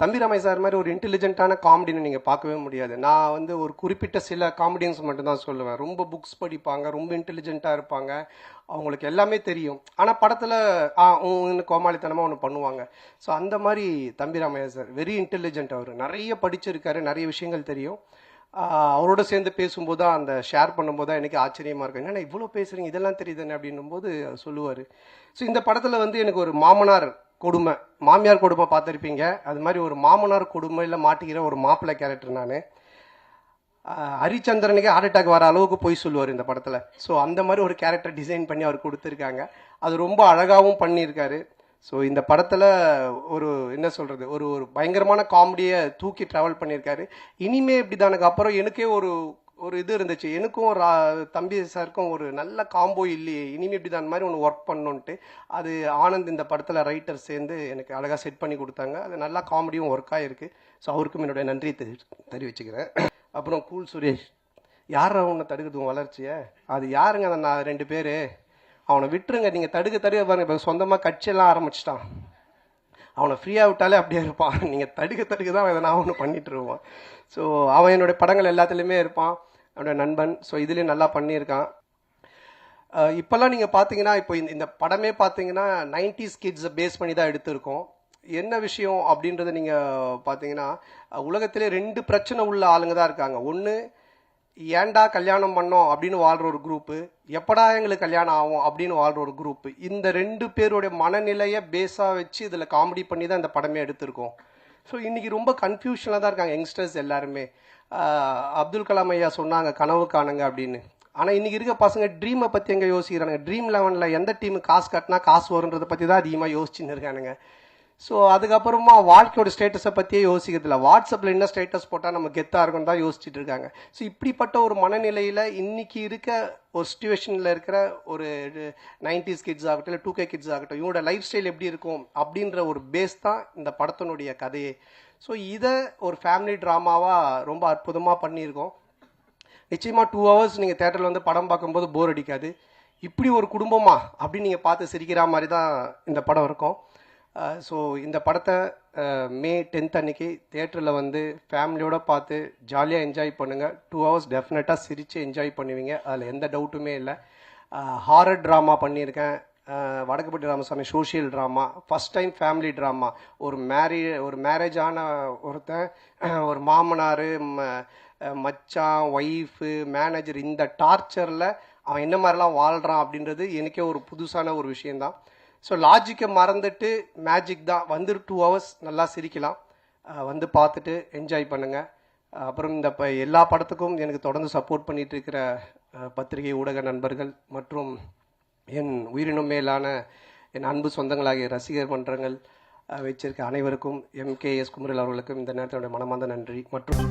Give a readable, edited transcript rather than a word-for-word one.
தம்பி ரமேஷ் சார் மாதிரி ஒரு இன்டெலிஜென்ட்டான காமெடின்னு நீங்கள் பார்க்கவே முடியாது. நான் வந்து ஒரு குறிப்பிட்ட சில காமெடியன்ஸ் மட்டும்தான் சொல்லுவேன். ரொம்ப புக்ஸ் படிப்பாங்க, ரொம்ப இன்டெலிஜென்ட்டாக இருப்பாங்க, அவங்களுக்கு எல்லாமே தெரியும். ஆனால் படத்தில் கோமாளித்தனமாக ஒன்று பண்ணுவாங்க. ஸோ அந்த மாதிரி தம்பி ராமையா சார் வெரி இன்டெலிஜென்ட். அவர் நிறைய படிச்சிருக்காரு, நிறைய விஷயங்கள் தெரியும். அவரோட சேர்ந்து பேசும்போது தான், அந்த ஷேர் பண்ணும்போது தான் எனக்கு ஆச்சரியமாக இருக்கும். என்னென்ன இவ்வளோ பேசுகிறீங்க, இதெல்லாம் தெரியுதுன்னு அப்படின்னும் போது சொல்லுவார். ஸோ இந்த படத்தில் வந்து எனக்கு ஒரு மாமனார் கொடுமை, மாமியார் கொடுமை பார்த்துருப்பீங்க. அது மாதிரி ஒரு மாமனார் கொடுமையில் மாட்டிக்கிற ஒரு மாப்பிள்ளை கேரக்டர் நான். ஹரிச்சந்திரனுக்கே ஹார்ட் அட்டாக் வர அளவுக்கு போய் சொல்லுவார் இந்த படத்தில். ஸோ அந்த மாதிரி ஒரு கேரக்டர் டிசைன் பண்ணி அவர் கொடுத்துருக்காங்க. அது ரொம்ப அழகாகவும் பண்ணியிருக்காரு. ஸோ இந்த படத்தில் ஒரு என்ன சொல்கிறது, ஒரு ஒரு பயங்கரமான காமெடியை தூக்கி ட்ராவல் பண்ணியிருக்காரு. இனிமே இப்படி தானுக்கு அப்புறம் எனக்கே ஒரு ஒரு இது இருந்துச்சு, எனக்கும் ஒரு தம்பி சாருக்கும் ஒரு நல்ல காம்போ இல்லையே, இனிமே இப்படி தான் மாதிரி ஒன்று ஒர்க் பண்ணணுன்ட்டு. அது ஆனந்த் இந்த படத்தில் ரைட்டர் சேர்ந்து எனக்கு அழகாக செட் பண்ணி கொடுத்தாங்க. அது நல்லா காமெடியும் ஒர்க் ஆகிருக்கு. ஸோ அவருக்கும் என்னுடைய நன்றியை தெரிவிச்சுக்கிறேன். அப்புறம் கூல் சுரேஷ், யார் அவனை தடுக்கிறது வளர்ச்சியை, அது யாருங்க அந்த 2 பேர், அவனை விட்டுருங்க. நீங்கள் தடுக்க பாருங்க, இப்போ சொந்தமாக கட்சியெல்லாம் ஆரம்பிச்சிட்டான். அவனை ஃப்ரீயாக விட்டாலே அப்படியே இருப்பான். நீங்கள் தடுக்க தான் எதனா ஒன்று பண்ணிட்டு இருப்பான். ஸோ அவன் என்னுடைய படங்கள் எல்லாத்துலேயுமே இருப்பான், அவனோட நண்பன். ஸோ இதுலேயும் நல்லா பண்ணியிருக்கான். இப்போல்லாம் நீங்கள் பார்த்தீங்கன்னா, இப்போ இந்த படமே பார்த்தீங்கன்னா 90s கிட்ஸை பேஸ் பண்ணி தான் எடுத்திருக்கோம். என்ன விஷயம் அப்படின்றத நீங்கள் பார்த்தீங்கன்னா, உலகத்திலே 2 பிரச்சனை உள்ள ஆளுங்க தான் இருக்காங்க. ஒன்று, ஏன்டா கல்யாணம் பண்ணோம் அப்படின்னு வாழ்கிற ஒரு குரூப்பு, எப்படா எங்களுக்கு கல்யாணம் ஆகும் அப்படின்னு வாழ்கிற ஒரு குரூப்பு. இந்த 2 பேருடைய மனநிலையை பேஸாக வச்சு இதில் காமெடி பண்ணி தான் இந்த படமே எடுத்திருக்கோம். ஸோ இன்றைக்கி ரொம்ப கன்ஃபியூஷனில் தான் இருக்காங்க யங்ஸ்டர்ஸ் எல்லாருமே. அப்துல் கலாம் ஐயா சொன்னாங்க கனவு காணுங்க அப்படின்னு. ஆனால் இன்றைக்கி இருக்க பசங்க ட்ரீமை பற்றி எங்கே யோசிக்கிறாங்க? ட்ரீம் 11 எந்த டீமு காசு கட்டினா காசு வருன்றதை பற்றி தான் அதிகமாக யோசிச்சுன்னு இருக்கானுங்க. ஸோ அதுக்கப்புறமா வாழ்க்கையோட ஸ்டேட்டஸை பற்றியே யோசிக்கிறதில்ல. வாட்ஸ்அப்பில் என்ன ஸ்டேட்டஸ் போட்டால் நம்ம கெத்தாக இருக்குன்னு தான் யோசிச்சுட்டு இருக்காங்க. ஸோ இப்படிப்பட்ட ஒரு மனநிலையில் இன்றைக்கி இருக்க ஒரு சுச்சுவேஷனில் இருக்கிற ஒரு 90s கிட்ஸ் ஆகட்டும், இல்லை 2K கிட்ஸ் ஆகட்டும், இவங்களோட லைஃப் ஸ்டைல் எப்படி இருக்கும் அப்படின்ற ஒரு பேஸ் தான் இந்த படத்தினுடைய கதையே. ஸோ இதை ஒரு ஃபேமிலி ட்ராமாவாக ரொம்ப அற்புதமாக பண்ணியிருக்கோம். நிச்சயமாக 2 ஹவர்ஸ் நீங்கள் தேட்டரில் வந்து படம் பார்க்கும்போது போர் அடிக்காது. இப்படி ஒரு குடும்பமா அப்படின்னு நீங்கள் பார்த்து சிரிக்கிற மாதிரி தான் இந்த படம் இருக்கும். ஸோ இந்த படத்தை மே 10th அன்னைக்கு தேட்டரில் வந்து ஃபேமிலியோடு பார்த்து ஜாலியாக என்ஜாய் பண்ணுங்கள். 2 ஹவர்ஸ் டெஃபினட்டாக சிரித்து என்ஜாய் பண்ணுவீங்க, அதில் எந்த டவுட்டுமே இல்லை. ஹாரர் ட்ராமா பண்ணியிருக்கேன், Vadakkupatti Ramasamy social drama, first time family drama. ஒரு மேரேஜ் ஆன ஒருத்தன், ஒரு மாமனார், மச்சான், ஒய்ஃபு, மேனேஜர், இந்த டார்ச்சரில் அவன் என்ன மாதிரிலாம் வாழ்கிறான் அப்படின்றது எனக்கே ஒரு புதுசான ஒரு விஷயந்தான். ஸோ லாஜிக்கை மறந்துட்டு மேஜிக் தான். வந்து 2 ஹவர்ஸ் நல்லா சிரிக்கலாம், வந்து பார்த்துட்டு என்ஜாய் பண்ணுங்கள். அப்புறம் இந்த எல்லா படத்துக்கும் எனக்கு தொடர்ந்து சப்போர்ட் பண்ணிகிட்டு இருக்கிற பத்திரிகை ஊடக நண்பர்கள் மற்றும் என் உயிரினும் மேலான என் அன்பு சொந்தங்களாகிய ரசிகர் மன்றங்கள் வச்சிருக்க அனைவருக்கும், MKS குமரல் அவர்களுக்கும் இந்த நேரத்தினுடைய மனமார்ந்த நன்றி. மற்றும்